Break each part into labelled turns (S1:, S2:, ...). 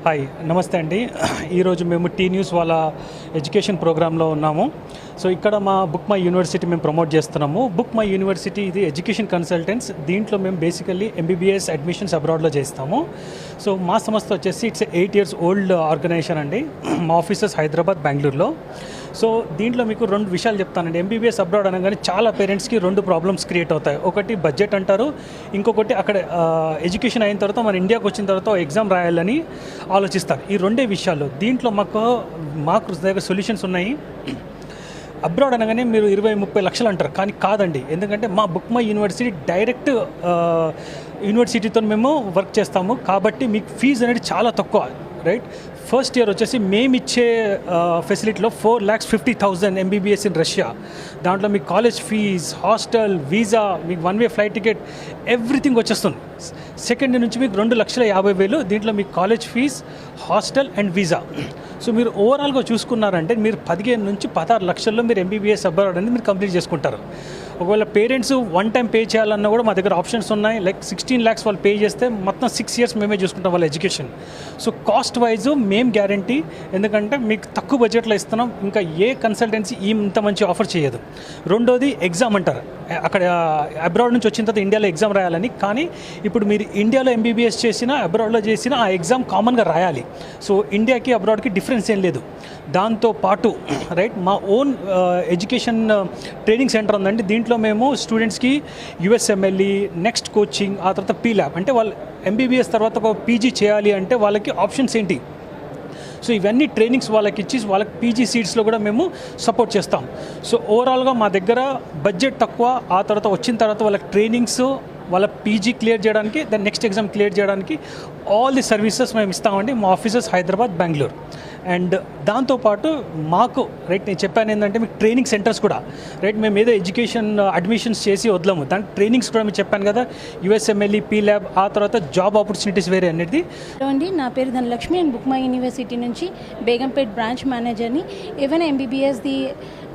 S1: Hi నమస్తే అండి. ఈరోజు మేము టీ న్యూస్ వాళ్ళ ఎడ్యుకేషన్ ప్రోగ్రాంలో ఉన్నాము. సో ఇక్కడ మా బుక్ మై యూనివర్సిటీ మేము ప్రమోట్ చేస్తున్నాము. బుక్ మై యూనివర్సిటీ ఇది ఎడ్యుకేషన్ కన్సల్టెంట్స్. దీంట్లో మేము బేసికల్లీ ఎంబీబీఎస్ అడ్మిషన్స్ అబ్రాడ్లో చేస్తాము. సో మా సంస్థ వచ్చేసి ఇట్స్ 8 years ఓల్డ్ ఆర్గనైజేషన్ అండి. మా ఆఫీసెస్ హైదరాబాద్, బెంగళూరులో. సో దీంట్లో మీకు 2 విషయాలు చెప్తానండి. ఎంబీబీఎస్ అబ్రాడ్ అనగానే చాలా పేరెంట్స్కి 2 ప్రాబ్లమ్స్ క్రియేట్ అవుతాయి. ఒకటి బడ్జెట్ అంటారు, ఇంకొకటి అక్కడ ఎడ్యుకేషన్ అయిన తర్వాత మన ఇండియాకి వచ్చిన తర్వాత ఎగ్జామ్ రాయాలని ఆలోచిస్తారు. ఈ 2 విషయాలు దీంట్లో మాకు దగ్గర సొల్యూషన్స్ ఉన్నాయి. అబ్రాడ్ అనగానే మీరు 20-30 లక్షలు అంటారు, కానీ కాదండి. ఎందుకంటే మా బుక్ మై యూనివర్సిటీ డైరెక్ట్ యూనివర్సిటీతో మేము వర్క్ చేస్తాము, కాబట్టి మీకు ఫీజు అనేది చాలా తక్కువ, రైట్. ఫస్ట్ ఇయర్ వచ్చేసి మేము ఇచ్చే ఫెసిలిటీలో 4,50,000 ఎంబీబీఎస్ ఇన్ రష్యా. దాంట్లో మీకు కాలేజ్ ఫీజ్, హాస్టల్, వీసా, మీకు 1 way ఫ్లైట్ టికెట్, ఎవ్రీథింగ్ వచ్చేస్తుంది. సెకండ్ నుంచి మీకు 2,50,000. దీంట్లో మీకు college fees, hostel and visa. So మీరు ఓవరాల్గా చూసుకున్నారంటే మీరు 15 నుంచి 16 లక్షల్లో మీరు ఎంబీబీఎస్ అబ్రాడ్ అనేది మీరు కంప్లీట్ చేసుకుంటారు. ఒకవేళ పేరెంట్స్ 1 time పే చేయాలన్నా కూడా మా దగ్గర ఆప్షన్స్ ఉన్నాయి. లైక్ 16 lakhs వాళ్ళు పే చేస్తే మొత్తం 6 years మేమే చూసుకుంటాం వాళ్ళ ఎడ్యుకేషన్. సో కాస్ట్ వైజ్ మేము గ్యారంటీ, ఎందుకంటే మీకు తక్కువ బడ్జెట్లో ఇస్తున్నాం. ఇంకా ఏ కన్సల్టెన్సీ ఇంత మంచి ఆఫర్ చేయదు. రెండోది ఎగ్జామ్ అంటారు. అక్కడ అబ్రాడ్ నుంచి వచ్చిన తర్వాత ఇండియాలో ఎగ్జామ్ రాయాలని, కానీ ఇప్పుడు మీరు ఇండియాలో ఎంబీబీఎస్ చేసినా అబ్రాడ్లో చేసినా ఆ ఎగ్జామ్ కామన్గా రాయాలి. సో ఇండియాకి అబ్రాడ్కి డిఫరెన్స్ ఏం లేదు. దాంతోపాటు రైట్ మా ఓన్ ఎడ్యుకేషన్ ట్రైనింగ్ సెంటర్ ఉందండి. దీంట్లో మేము స్టూడెంట్స్కి యూఎస్ఎంఎల్ఈ, నెక్స్ట్ కోచింగ్, ఆ తర్వాత పీల్యాబ్, అంటే వాళ్ళు ఎంబీబీఎస్ తర్వాత ఒక పీజీ చేయాలి అంటే వాళ్ళకి ఆప్షన్స్ ఏంటి, సో ఇవన్నీ ట్రైనింగ్స్ వాళ్ళకి ఇచ్చి వాళ్ళకి పీజీ సీట్స్లో కూడా మేము సపోర్ట్ చేస్తాం. సో ఓవరాల్గా మా దగ్గర బడ్జెట్ తక్కువ, ఆ తర్వాత వచ్చిన తర్వాత వాళ్ళకి ట్రైనింగ్స్, వాళ్ళ పీజీ క్లియర్ చేయడానికి, దాని నెక్స్ట్ ఎగ్జామ్ క్లియర్ చేయడానికి ఆల్ ది సర్వీసెస్ మేము ఇస్తామండి. మా ఆఫీసెస్ హైదరాబాద్, బెంగళూరు. అండ్ దాంతోపాటు మాకు రైట్ నేను చెప్పాను ఏంటంటే మీకు ట్రైనింగ్ సెంటర్స్ కూడా రైట్, మేము ఏదో ఎడ్యుకేషన్ అడ్మిషన్స్ చేసి వదలము. దాని ట్రైనింగ్స్ కూడా మీకు చెప్పాను కదా, యూఎస్ఎంఎల్ఈ, పీల్యాబ్, ఆ తర్వాత జాబ్ ఆపర్చునిటీస్ వేరే అనేది.
S2: అండి, నా పేరు Dhanalakshmi. And book my university నుంచి బేగంపేట్ బ్రాంచ్ మేనేజర్ని. ఏవైనా ఎంబీబీఎస్ది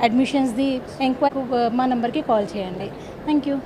S2: అడ్మిషన్స్ది ఎంక్వైరీ మా నెంబర్కి కాల్ చేయండి. Thank you.